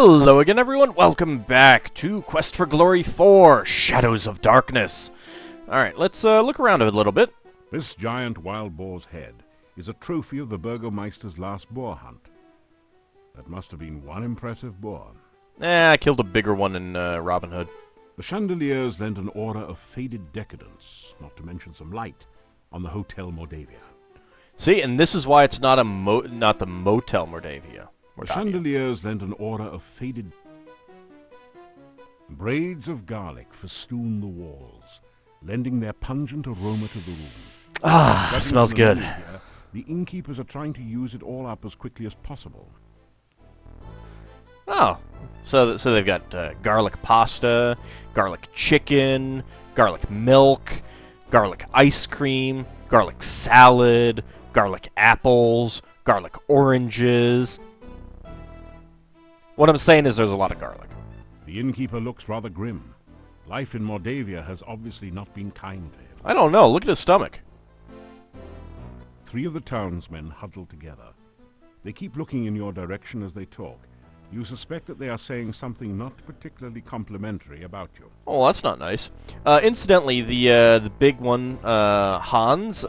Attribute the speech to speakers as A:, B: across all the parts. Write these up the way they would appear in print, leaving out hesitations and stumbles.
A: Hello again, everyone. Welcome back to Quest for Glory 4, Shadows of Darkness. Alright, let's look around a little bit.
B: This giant wild boar's head is a trophy of the Burgomeister's last boar hunt. That must have been one impressive boar.
A: I killed a bigger one in Robin Hood.
B: The chandeliers lent an aura of faded decadence, not to mention some light, on the Hotel Mordavia.
A: See, and this is why it's not not the Motel Mordavia.
B: The chandeliers lent an aura of faded... Braids of garlic festoon the walls, lending their pungent aroma to the room.
A: Ah, smells good.
B: Mordavia, the innkeepers are trying to use it all up as quickly as possible.
A: Oh, so they've got garlic pasta, garlic chicken, garlic milk, garlic ice cream, garlic salad, garlic apples, garlic oranges. What I'm saying is there's a lot of garlic.
B: The innkeeper looks rather grim. Life in Mordavia has obviously not been kind to him.
A: I don't know. Look at his stomach.
B: 3 of the townsmen huddle together. They keep looking in your direction as they talk. You suspect that they are saying something not particularly complimentary about you.
A: Oh, that's not nice. Incidentally, the big one, Hans,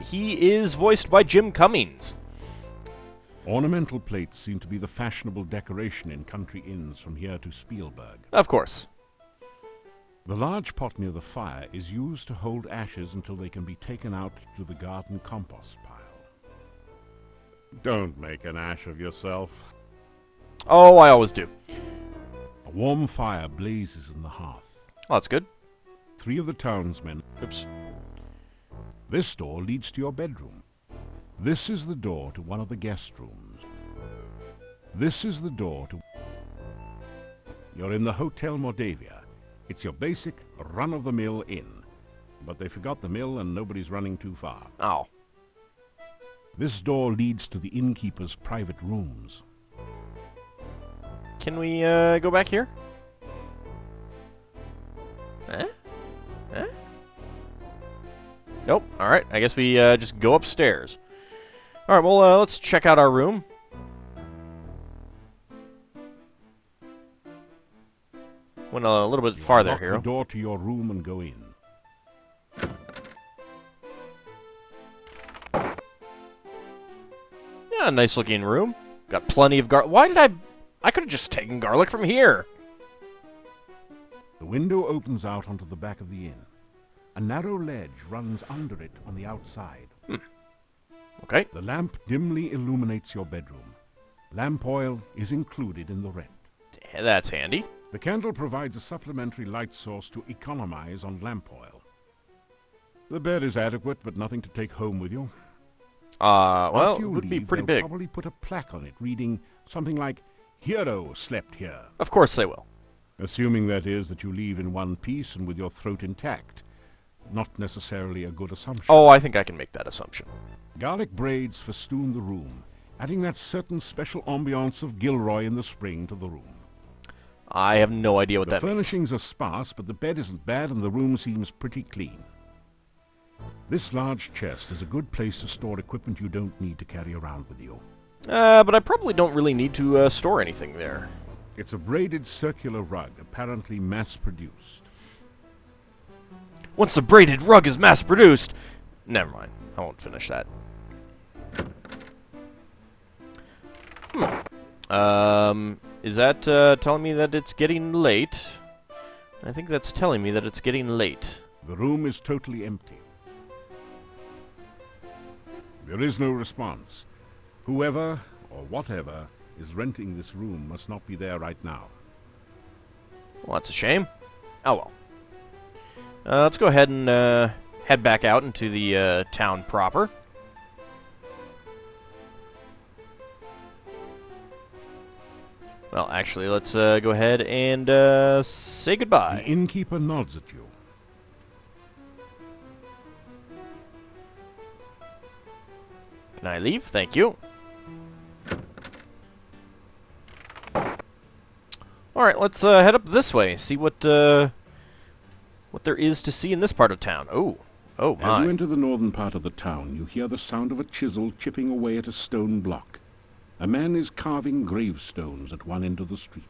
A: he is voiced by Jim Cummings.
B: Ornamental plates seem to be the fashionable decoration in country inns from here to Spielberg.
A: Of course.
B: The large pot near the fire is used to hold ashes until they can be taken out to the garden compost pile. Don't make an ash of yourself.
A: Oh, I always do.
B: A warm fire blazes in the hearth.
A: Oh, that's good.
B: 3 of the townsmen...
A: Oops.
B: This door leads to your bedroom. This is the door to one of the guest rooms. This is the door to... You're in the Hotel Mordavia. It's your basic, run-of-the-mill inn. But they forgot the mill and nobody's running too far.
A: Oh.
B: This door leads to the innkeeper's private rooms.
A: Can we go back here? Nope. Alright, I guess we just go upstairs. Alright, well, let's check out our room. Went a little bit farther
B: Lock
A: here.
B: the door to your room and go in.
A: Yeah, nice looking room. Got plenty of garlic. Why did I could have just taken garlic from here.
B: The window opens out onto the back of the inn. A narrow ledge runs under it on the outside.
A: Okay.
B: The lamp dimly illuminates your bedroom. Lamp oil is included in the rent.
A: That's handy.
B: The candle provides a supplementary light source to economize on lamp oil. The bed is adequate, but nothing to take home with you.
A: Well,
B: After
A: it
B: you
A: would be
B: leave,
A: pretty
B: they'll
A: big.
B: probably put a plaque on it reading something like, "Hero slept here."
A: Of course they will.
B: Assuming, that is, that you leave in one piece and with your throat intact. Not necessarily a good assumption.
A: Oh, I think I can make that assumption.
B: Garlic braids festoon the room, adding that certain special ambiance of Gilroy in the spring to the room.
A: I have no idea what
B: The
A: that means.
B: furnishings are sparse, but the bed isn't bad and the room seems pretty clean. This large chest is a good place to store equipment you don't need to carry around with you.
A: But I probably don't really need to store anything there.
B: It's a braided circular rug, apparently mass-produced.
A: Once the braided rug is mass-produced... Never mind. I won't finish that. Is that telling me that it's getting late? I think that's telling me that it's getting late.
B: The room is totally empty. There is no response. Whoever, or whatever, is renting this room must not be there right now.
A: Well, that's a shame. Oh well. Let's go ahead and head back out into the town proper. Well, actually, let's go ahead and say goodbye.
B: The innkeeper nods at you.
A: Can I leave? Thank you. Alright, let's head up this way, see what there is to see in this part of town. Oh
B: As
A: my.
B: you enter the northern part of the town, you hear the sound of a chisel chipping away at a stone block. A man is carving gravestones at one end of the street.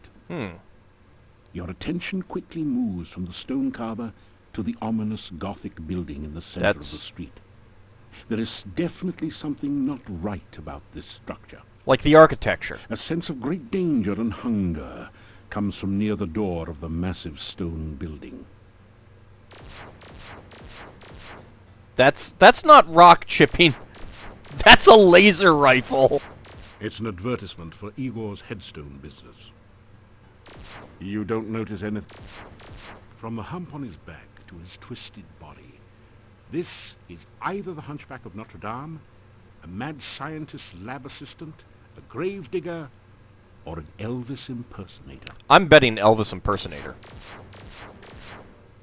B: Your attention quickly moves from the stone carver to the ominous Gothic building in the center of the street. There is definitely something not right about this structure.
A: Like the architecture.
B: A sense of great danger and hunger comes from near the door of the massive stone building.
A: That's not rock chipping. That's a laser rifle.
B: It's an advertisement for Igor's headstone business. You don't notice anything. From the hump on his back to his twisted body, this is either the Hunchback of Notre Dame, a mad scientist lab assistant, a gravedigger, or an Elvis impersonator.
A: I'm betting Elvis impersonator.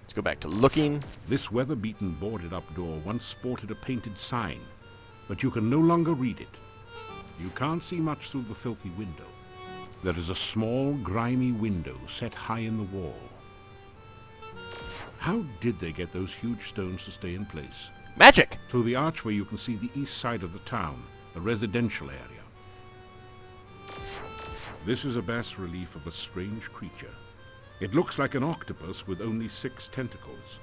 A: Let's go back to looking.
B: This weather-beaten boarded-up door once sported a painted sign, but you can no longer read it. You can't see much through the filthy window. There is a small, grimy window set high in the wall. How did they get those huge stones to stay in place?
A: Magic!
B: Through the archway you can see the east side of the town, the residential area. This is a bas-relief of a strange creature. It looks like an octopus with only 6 tentacles.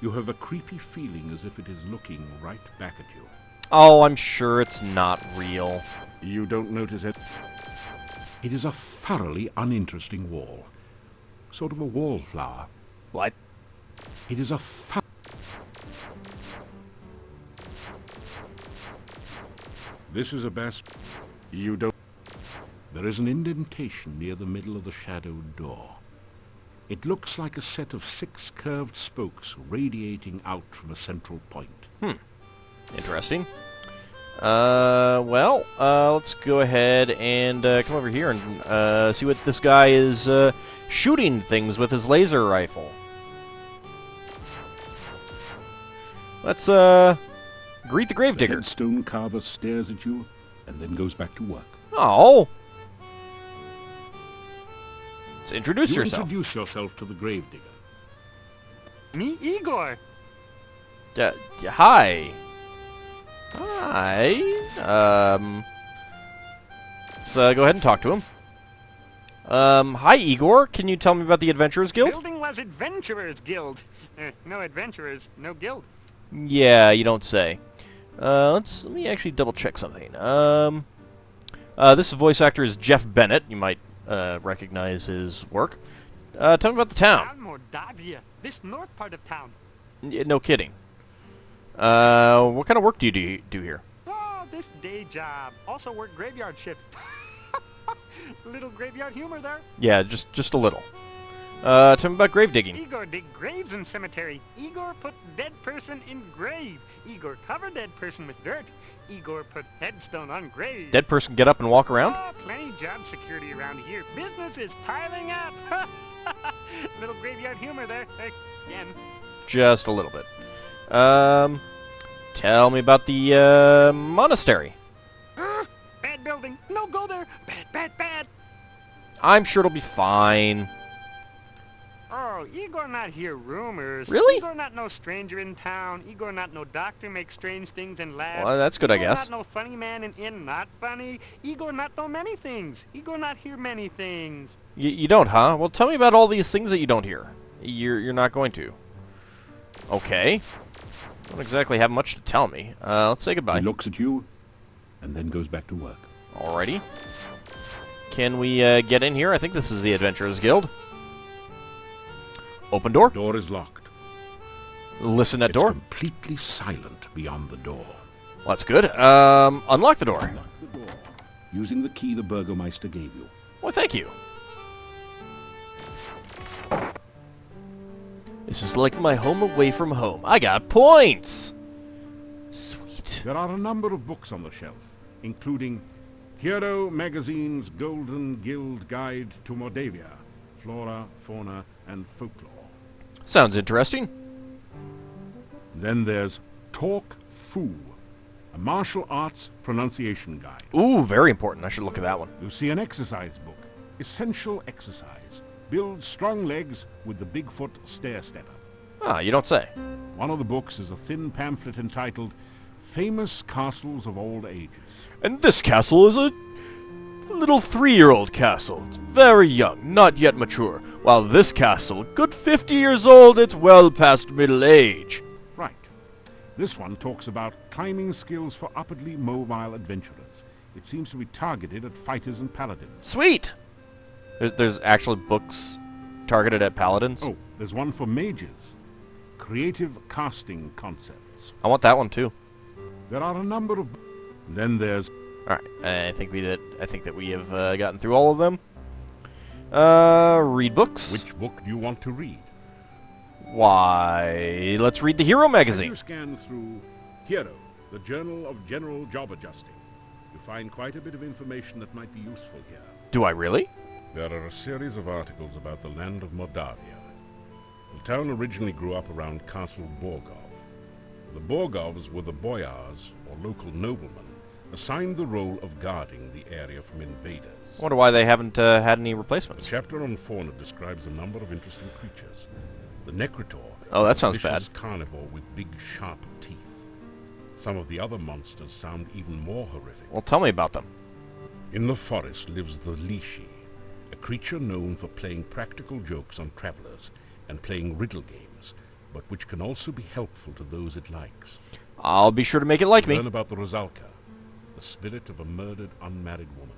B: You have a creepy feeling as if it is looking right back at you.
A: Oh, I'm sure it's not real.
B: You don't notice it. It is a thoroughly uninteresting wall. Sort of a wallflower.
A: What?
B: It is a This is a best... You don't... There is an indentation near the middle of the shadowed door. It looks like a set of 6 curved spokes radiating out from a central point.
A: Interesting. Let's go ahead and come over here and see what this guy is shooting things with his laser rifle. Let's greet the gravedigger.
B: The headstone carver stares at you and then goes back to work.
A: Oh! Let's introduce yourself.
B: Introduce yourself to the gravedigger.
C: Me, Igor.
A: Hi. Hi. Let's go ahead and talk to him. Hi, Igor. Can you tell me about the Adventurers Guild?
C: Building was Adventurers Guild. No adventurers, no guild.
A: Yeah, you don't say. Let me actually double check something. This voice actor is Jeff Bennett. You might recognize his work. Tell me about the town.
C: Moldavia, this north part of town.
A: No kidding. What kind of work do you do here?
C: Oh, this day job. Also work graveyard shift. Little graveyard humor there.
A: Yeah, just a little. Tell me about grave digging.
C: Igor dig graves in cemetery. Igor put dead person in grave. Igor cover dead person with dirt. Igor put headstone on grave.
A: Dead person get up and walk around?
C: Oh, plenty job security around here. Business is piling up. Little graveyard humor there. Again.
A: Just a little bit. Tell me about the monastery.
C: Bad building. No go there. Bad.
A: I'm sure it'll be fine.
C: Oh, Igor not hear rumors.
A: Really?
C: Igor not no stranger in town. Igor not no doctor make strange things in lab.
A: Well, that's good, I guess.
C: Igor not no funny man in inn, not funny. Igor not know many things. Igor not hear many things.
A: You don't, huh? Well, tell me about all these things that you don't hear. You're not going to. Okay. Don't exactly have much to tell me. Let's say goodbye.
B: He looks at you and then goes back to work.
A: Alrighty. Can we get in here? I think this is the Adventurers Guild. Open door.
B: Door is locked.
A: Listen at
B: It's
A: door.
B: completely silent beyond the door.
A: Well, that's good. Unlock the door.
B: Unlock the door using the key the Burgomeister gave you.
A: Well, thank you. This is like my home away from home. I got points! Sweet.
B: There are a number of books on the shelf, including Hero Magazine's Golden Guild Guide to Moldavia, Flora, Fauna, and Folklore.
A: Sounds interesting.
B: Then there's Talk Fu, a martial arts pronunciation guide.
A: Ooh, very important. I should look at that one.
B: You see an exercise book, Essential Exercise. Build strong legs with the Bigfoot Stair Stepper.
A: Ah, you don't say.
B: One of the books is a thin pamphlet entitled Famous Castles of Old Ages.
A: And this castle is a Little 3-year-old castle. It's very young, not yet mature. While this castle, good 50 years old, it's well past middle age.
B: Right. This one talks about climbing skills for upwardly mobile adventurers. It seems to be targeted at fighters and paladins.
A: Sweet! There's actually books targeted at paladins?
B: Oh, there's one for mages. Creative casting concepts.
A: I want that one too.
B: There are a number of... Then there's...
A: Alright, I think that we have gotten through all of them. Read books.
B: Which book do you want to read?
A: Why, let's read the Hero
B: As
A: magazine.
B: you scan through Hero, the Journal of General Job Adjusting, you find quite a bit of information that might be useful here.
A: Do I really?
B: There are a series of articles about the land of Moldavia. The town originally grew up around Castle Borgov. The Borgovs were the boyars, or local noblemen, assigned the role of guarding the area from invaders.
A: I wonder why they haven't had any
B: The
A: replacements.
B: chapter on fauna describes a number of interesting creatures. The Necrotor.
A: Oh, that
B: is a
A: sounds
B: vicious
A: bad.
B: carnivore with big, sharp teeth. Some of the other monsters sound even more horrific.
A: Well, tell me about them.
B: In the forest lives the Lishi, a creature known for playing practical jokes on travelers and playing riddle games, but which can also be helpful to those it likes.
A: I'll be sure to make it like me.
B: Learn about the Rosalka, the spirit of a murdered unmarried woman.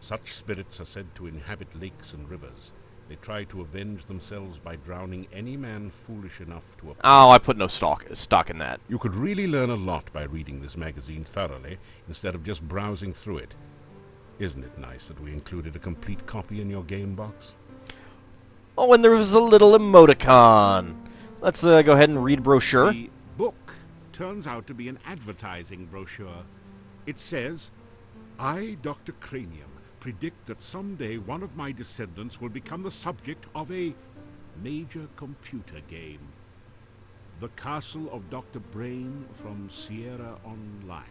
B: Such spirits are said to inhabit lakes and rivers. They try to avenge themselves by drowning any man foolish enough to approach.
A: Oh, I put no stock in that.
B: You could really learn a lot by reading this magazine thoroughly instead of just browsing through it. Isn't it nice that we included a complete copy in your game box?
A: Oh, and there was a little emoticon. Let's go ahead and read brochure.
B: The book turns out to be an advertising brochure. It says, I, Dr. Cranium, predict that someday one of my descendants will become the subject of a major computer game. The Castle of Dr. Brain from Sierra Online.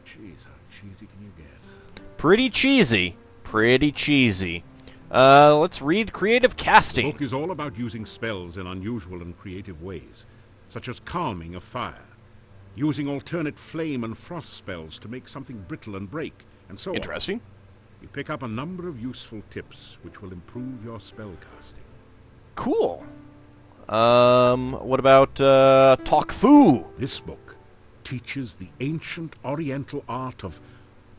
B: Jeez, how cheesy can you get?
A: Pretty cheesy. Pretty cheesy. Let's read creative
B: The
A: casting.
B: book is all about using spells in unusual and creative ways, such as calming a fire, using alternate flame and frost spells to make something brittle and break, and so on.
A: Interesting.
B: You pick up a number of useful tips which will improve your spellcasting.
A: Cool. What about Talk Fu?
B: This book teaches the ancient oriental art of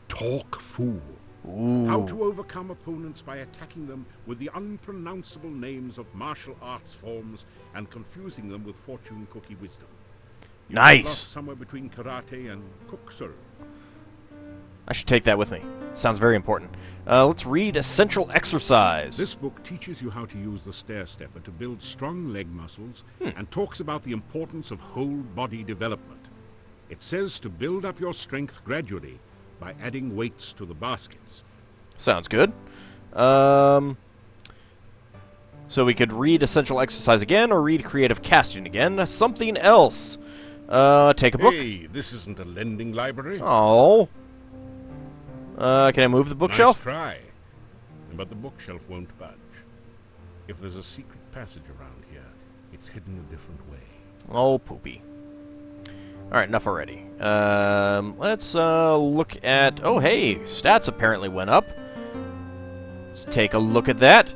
B: Talk Fu.
A: Ooh.
B: How to overcome opponents by attacking them with the unpronounceable names of martial arts forms and confusing them with fortune cookie wisdom. You
A: Nice.
B: get lost somewhere between karate and kuksu.
A: I should take that with me. Sounds very important. Let's read Essential Exercise.
B: This book teaches you how to use the stair stepper to build strong leg muscles and talks about the importance of whole body development. It says to build up your strength gradually by adding weights to the baskets.
A: Sounds good. So we could read Essential Exercise again or read Creative Casting again. Something else. Take a book.
B: Hey, this isn't a lending library.
A: Oh. Can I move the bookshelf?
B: Nice try. But the bookshelf won't budge. If there's a secret passage around here, it's hidden a different way.
A: Oh, poopy. Alright, enough already. Let's look at... Oh, hey, stats apparently went up. Let's take a look at that.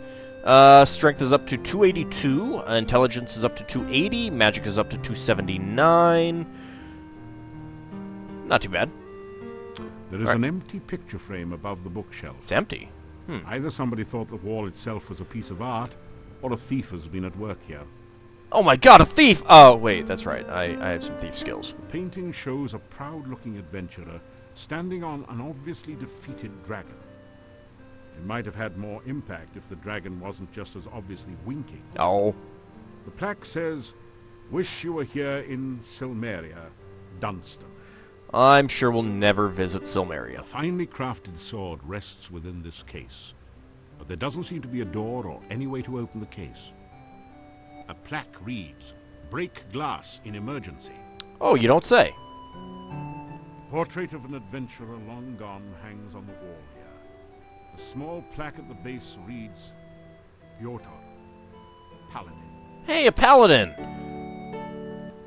A: Strength is up to 282. Intelligence is up to 280. Magic is up to 279. Not too bad.
B: There is
A: Right.
B: an empty picture frame above the bookshelf.
A: It's empty.
B: Either somebody thought the wall itself was a piece of art, or a thief has been at work here.
A: Oh my god, a thief! Oh, wait, that's right. I have some thief skills.
B: The painting shows a proud-looking adventurer standing on an obviously defeated dragon. It might have had more impact if the dragon wasn't just as obviously winking.
A: Oh.
B: The plaque says, "Wish you were here in Silmeria, Dunstan."
A: I'm sure we'll never visit
B: A
A: Silmeria.
B: finely crafted sword rests within this case, but there doesn't seem to be a door or any way to open the case. A plaque reads, "Break glass in emergency."
A: Oh, you don't say.
B: Portrait of an adventurer long gone hangs on the wall here. A small plaque at the base reads, "Piotr, Paladin."
A: Hey, a paladin!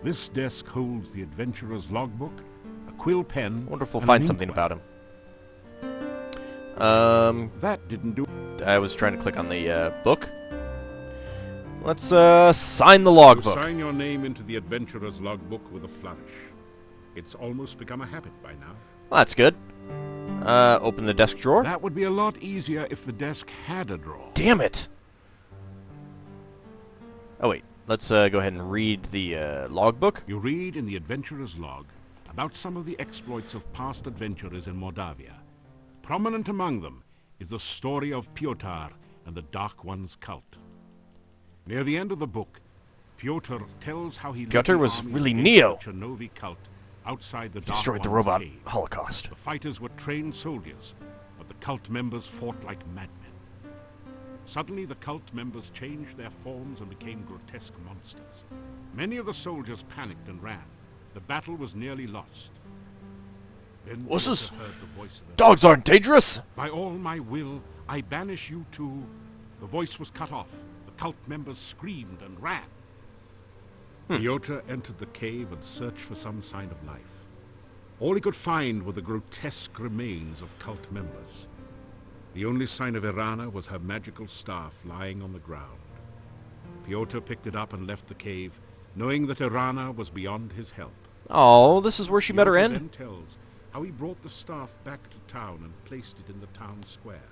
B: This desk holds the adventurer's logbook, a quill pen.
A: Wonder if we'll
B: and
A: find
B: an
A: something
B: inkwell.
A: about him.
B: That didn't do.
A: I was trying to click on the book. Let's sign the
B: You
A: logbook.
B: sign your name into the adventurer's logbook with a flourish. It's almost become a habit by now.
A: Well, that's good. Open the desk drawer.
B: That would be a lot easier if the desk had a drawer.
A: Damn it! Oh wait, let's go ahead and read the logbook.
B: You read in the adventurer's log about some of the exploits of past adventurers in Moldavia. Prominent among them is the story of Piotr and the Dark One's cult. Near the end of the book, Piotr tells how he
A: Piotr
B: led the
A: was
B: armies
A: really
B: against
A: Neo.
B: the Chernobyl cult outside the Dark
A: Destroyed the
B: One's
A: robot
B: cave.
A: holocaust.
B: The fighters were trained soldiers, but the cult members fought like madmen. Suddenly, the cult members changed their forms and became grotesque monsters. Many of the soldiers panicked and ran. The battle was nearly lost. Then
A: What's
B: Piotr
A: this?
B: heard the voice of the
A: Dogs aren't dangerous!
B: By all my will, I banish you two. The voice was cut off. The cult members screamed and ran. Piotr entered the cave and searched for some sign of life. All he could find were the grotesque remains of cult members. The only sign of Irana was her magical staff lying on the ground. Piotr picked it up and left the cave, knowing that Irana was beyond his help.
A: Oh, this is where she met her
B: Piotr
A: end?
B: then tells how he brought the staff back to town and placed it in the town square.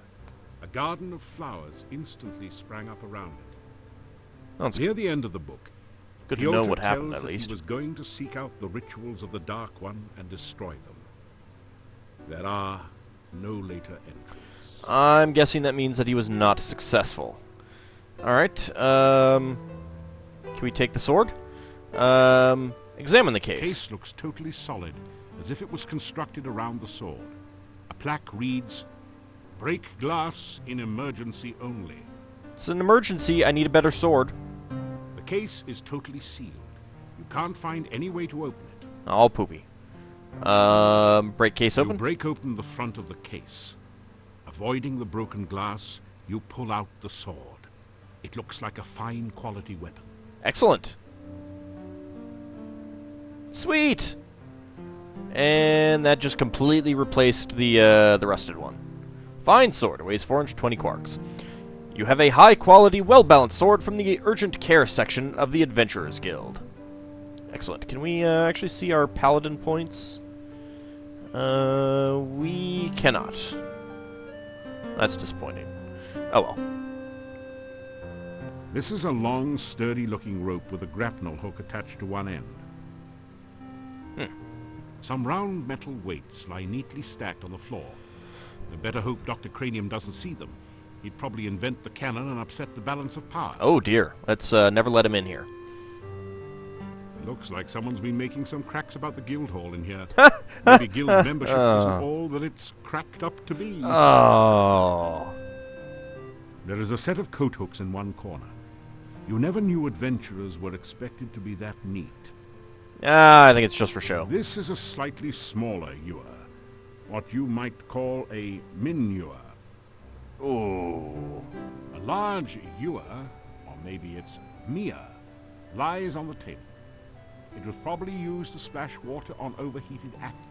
B: A garden of flowers instantly sprang up around it.
A: That's
B: Near the end of the book,
A: good to know
B: Piotr
A: what happened,
B: tells
A: at
B: that
A: least.
B: he was going to seek out the rituals of the Dark One and destroy them. There are no later entries.
A: I'm guessing that means that he was not successful. Alright, can we take the sword? Examine the
B: The
A: case.
B: case looks totally solid, as if it was constructed around the sword. A plaque reads, "Break glass in emergency only."
A: It's an emergency, I need a better sword.
B: The case is totally sealed. You can't find any way to open it.
A: All poopy. Break case
B: You
A: open?
B: break open the front of the case. Avoiding the broken glass, you pull out the sword. It looks like a fine quality weapon.
A: Excellent. Sweet! And that just completely replaced the rusted one. Fine sword. It weighs 420 quarks. You have a high-quality, well-balanced sword from the Urgent Care section of the Adventurers Guild. Excellent. Can we actually see our paladin points? We cannot. That's disappointing. Oh well.
B: This is a long, sturdy-looking rope with a grapnel hook attached to one end. Some round metal weights lie neatly stacked on the floor. You better hope Dr. Cranium doesn't see them. He'd probably invent the cannon and upset the balance of power.
A: Oh dear. Let's never let him in here.
B: It looks like someone's been making some cracks about the guild hall in here. Maybe guild membership isn't all that it's cracked up to be.
A: Oh.
B: There is a set of coat hooks in one corner. You never knew adventurers were expected to be that neat.
A: I think it's just for show.
B: This is a slightly smaller ewer. What you might call a min ewer.
A: Ooh.
B: A large ewer, or maybe it's Mia, lies on the table. It was probably used to splash water on overheated athletes.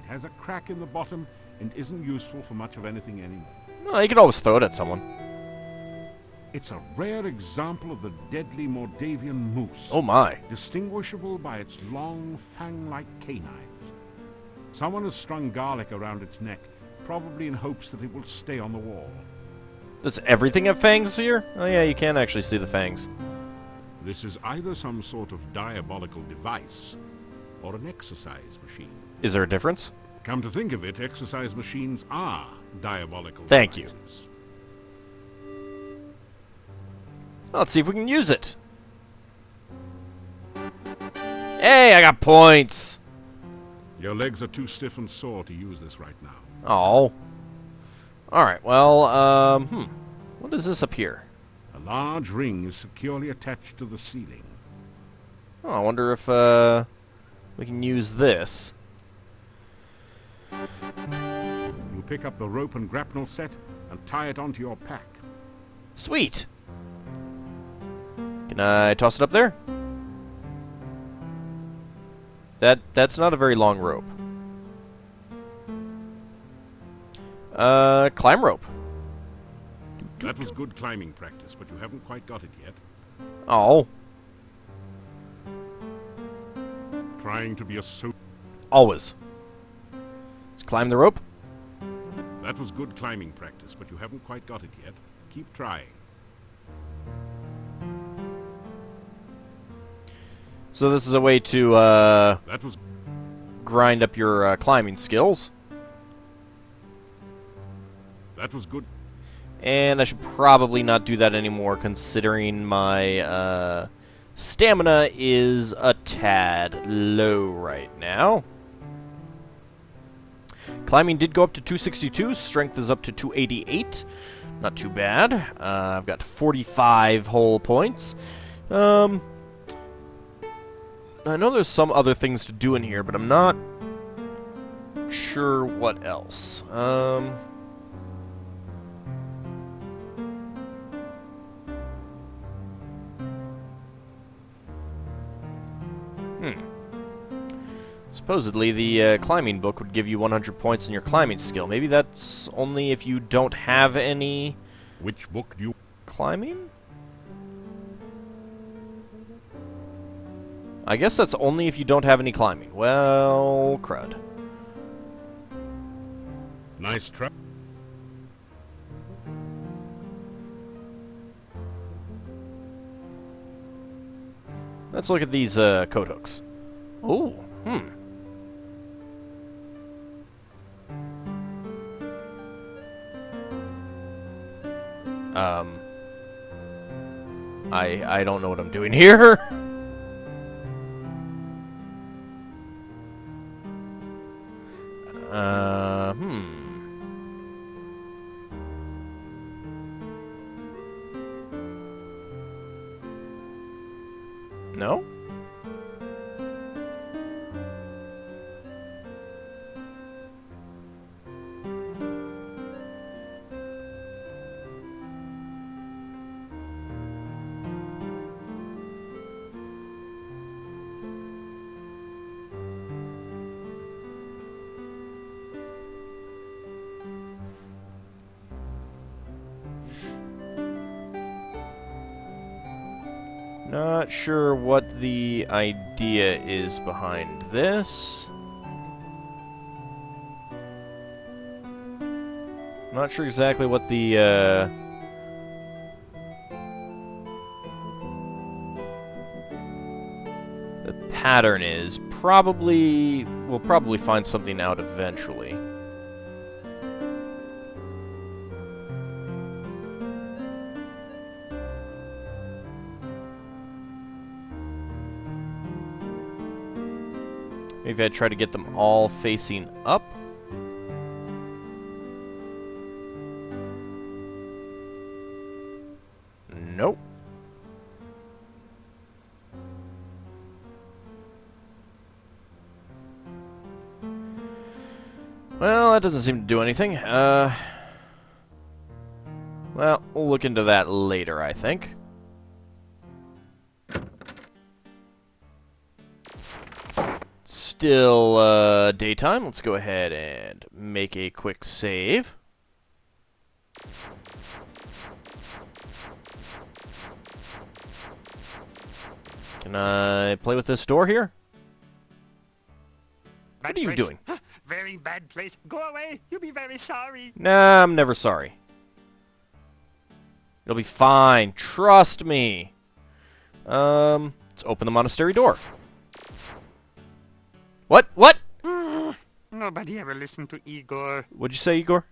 B: It has a crack in the bottom and isn't useful for much of anything anymore.
A: Well, you could always throw it at someone.
B: It's a rare example of the deadly Moldavian moose,
A: Oh my.
B: distinguishable by its long, fang-like canines. Someone has strung garlic around its neck, probably in hopes that it will stay on the wall.
A: Does everything have fangs here? Oh yeah, you can actually see the fangs.
B: This is either some sort of diabolical device or an exercise machine.
A: Is there a difference?
B: Come to think of it, exercise machines are diabolical
A: Thank you.
B: devices.
A: Let's see if we can use it. Hey, I got points.
B: Your legs are too stiff and sore to use this right now.
A: Oh. Alright, well, what is this up here?
B: A large ring is securely attached to the ceiling.
A: Oh, I wonder if, we can use this.
B: You pick up the rope and grapnel set and tie it onto your pack.
A: Sweet. Can I toss it up there? That's not a very long rope. Climb rope.
B: That was good climbing practice, but you haven't quite got it yet.
A: Oh.
B: Trying to be a
A: Always. Let's climb the rope.
B: That was good climbing practice, but you haven't quite got it yet. Keep trying.
A: So this is a way to,
B: That was
A: grind up your, climbing skills.
B: That was good.
A: And I should probably not do that anymore, considering my, stamina is a tad low right now. Climbing did go up to 262. Strength is up to 288. Not too bad. I've got 45 whole points. I know there's some other things to do in here, but I'm not sure what else. Supposedly, the climbing book would give you 100 points in your climbing skill. Maybe that's only if you don't have any...
B: Which book do you...
A: climbing? I guess that's only if you don't have any climbing. Well, crud.
B: Nice try.
A: Let's look at these coat hooks. Ooh, I don't know what I'm doing here. No? Not sure what the idea is behind this. Not sure exactly what the pattern is. We'll probably find something out eventually. Maybe I'd try to get them all facing up. Nope. Well, that doesn't seem to do anything. Well, we'll look into that later, I think. Still daytime. Let's go ahead and make a quick save. Can I play with this door here?
C: Bad
A: What are you
C: place.
A: doing?
C: Very bad place. Go away. You'll be very sorry.
A: Nah, I'm never sorry. It'll be fine. Trust me. Let's open the monastery door. What? What?
C: Nobody ever listened to Igor.
A: What'd you say, Igor?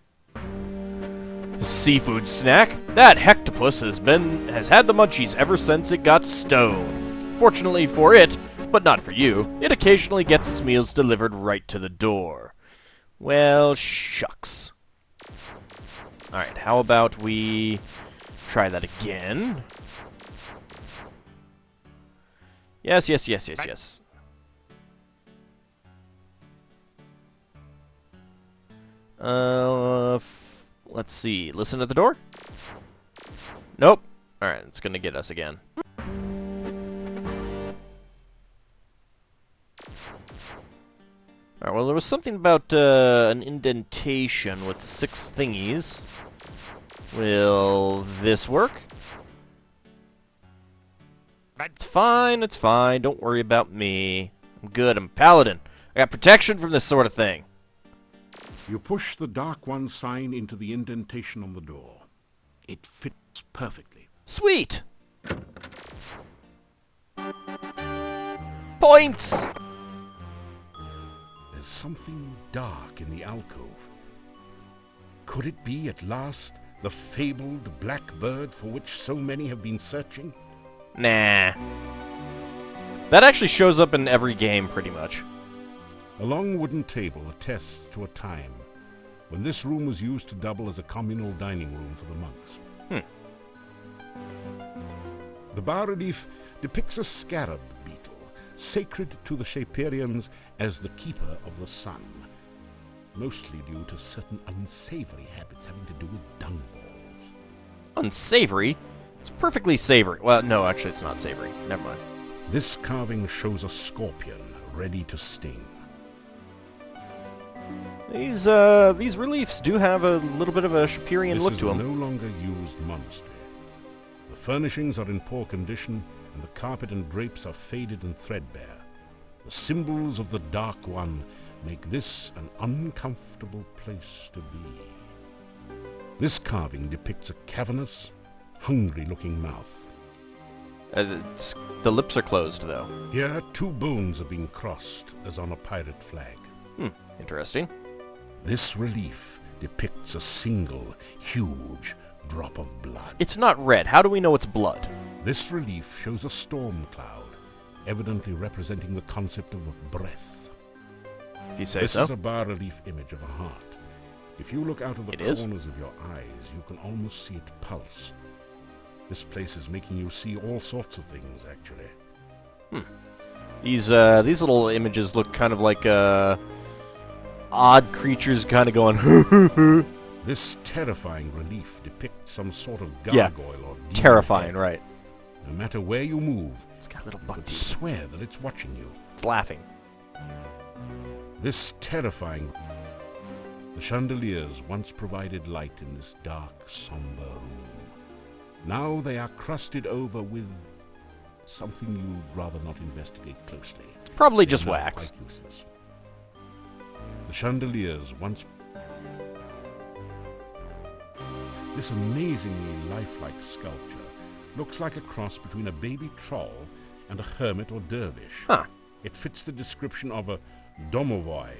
A: Seafood snack? That hectopus has had the munchies ever since it got stoned. Fortunately for it, but not for you, it occasionally gets its meals delivered right to the door. Well, shucks. Alright, how about we try that again? Yes. Let's see. Listen at the door? Nope. Alright, it's gonna get us again. Alright, well, there was something about an indentation with 6 thingies. Will this work? It's fine, it's fine. Don't worry about me. I'm good, I'm a paladin. I got protection from this sort of thing.
B: You push the Dark One sign into the indentation on the door. It fits perfectly.
A: Sweet! Points!
B: There's something dark in the alcove. Could it be, at last, the fabled black bird for which so many have been searching?
A: Nah. That actually shows up in every game, pretty much.
B: A long wooden table attests to a time when this room was used to double as a communal dining room for the monks. The bas-relief depicts a scarab beetle, sacred to the Shapirians as the keeper of the sun, mostly due to certain unsavory habits having to do with dung balls.
A: Unsavory? It's perfectly savory. Well, no, actually, it's not savory. Never mind.
B: This carving shows a scorpion ready to sting.
A: These reliefs do have a little bit of a Shapirian look to them.
B: This is a no longer used monastery. The furnishings are in poor condition, and the carpet and drapes are faded and threadbare. The symbols of the Dark One make this an uncomfortable place to be. This carving depicts a cavernous, hungry-looking mouth.
A: The lips are closed, though.
B: Here, 2 bones have been crossed, as on a pirate flag.
A: Interesting.
B: This relief depicts a single, huge drop of blood.
A: It's not red. How do we know it's blood?
B: This relief shows a storm cloud, evidently representing the concept of breath.
A: If you say
B: This
A: so.
B: is a bas-relief image of a heart. If you look out of the corners of your eyes, you can almost see it pulse. This place is making you see all sorts of things, actually.
A: These little images look kind of like odd creatures kind of going.
B: This terrifying relief depicts some sort of gargoyle or demon
A: Terrifying,
B: head.
A: right?
B: No matter where you move,
A: It's got little
B: you
A: buck
B: could
A: teeth.
B: swear that it's watching you.
A: It's laughing.
B: This terrifying... The chandeliers once provided light in this dark, somber room. Now they are crusted over with something you'd rather not investigate closely.
A: Probably
B: They
A: just
B: are now
A: wax.
B: quite useless. The chandeliers once... This amazingly lifelike sculpture looks like a cross between a baby troll and a hermit or dervish.
A: Huh.
B: It fits the description of a domovoi,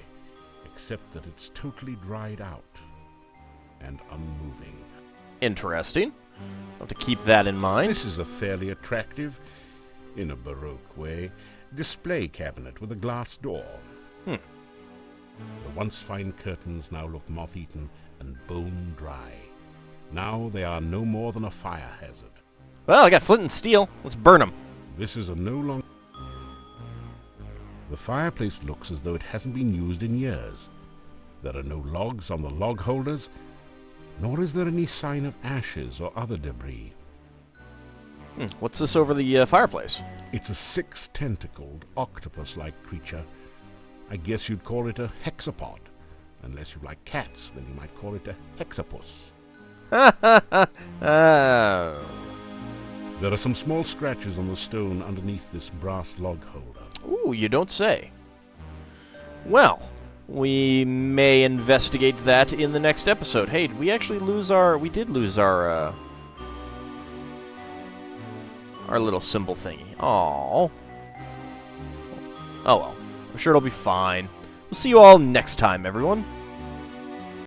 B: except that it's totally dried out and unmoving.
A: Interesting. I'll have to keep that in mind.
B: This is a fairly attractive, in a Baroque way, display cabinet with a glass door. The once fine curtains now look moth-eaten and bone-dry. Now they are no more than a fire hazard.
A: Well, I got flint and steel. Let's burn them.
B: This is a no longer... The fireplace looks as though it hasn't been used in years. There are no logs on the log holders, nor is there any sign of ashes or other debris.
A: What's this over the fireplace?
B: It's a 6-tentacled, octopus-like creature. I guess you'd call it a hexapod. Unless you like cats, then you might call it a hexapus.
A: Oh.
B: There are some small scratches on the stone underneath this brass log holder.
A: Ooh, you don't say. Well, we may investigate that in the next episode. Hey, did we actually lose our... We did lose our little symbol thingy. Aww. Oh well. I'm sure it'll be fine. We'll see you all next time, everyone.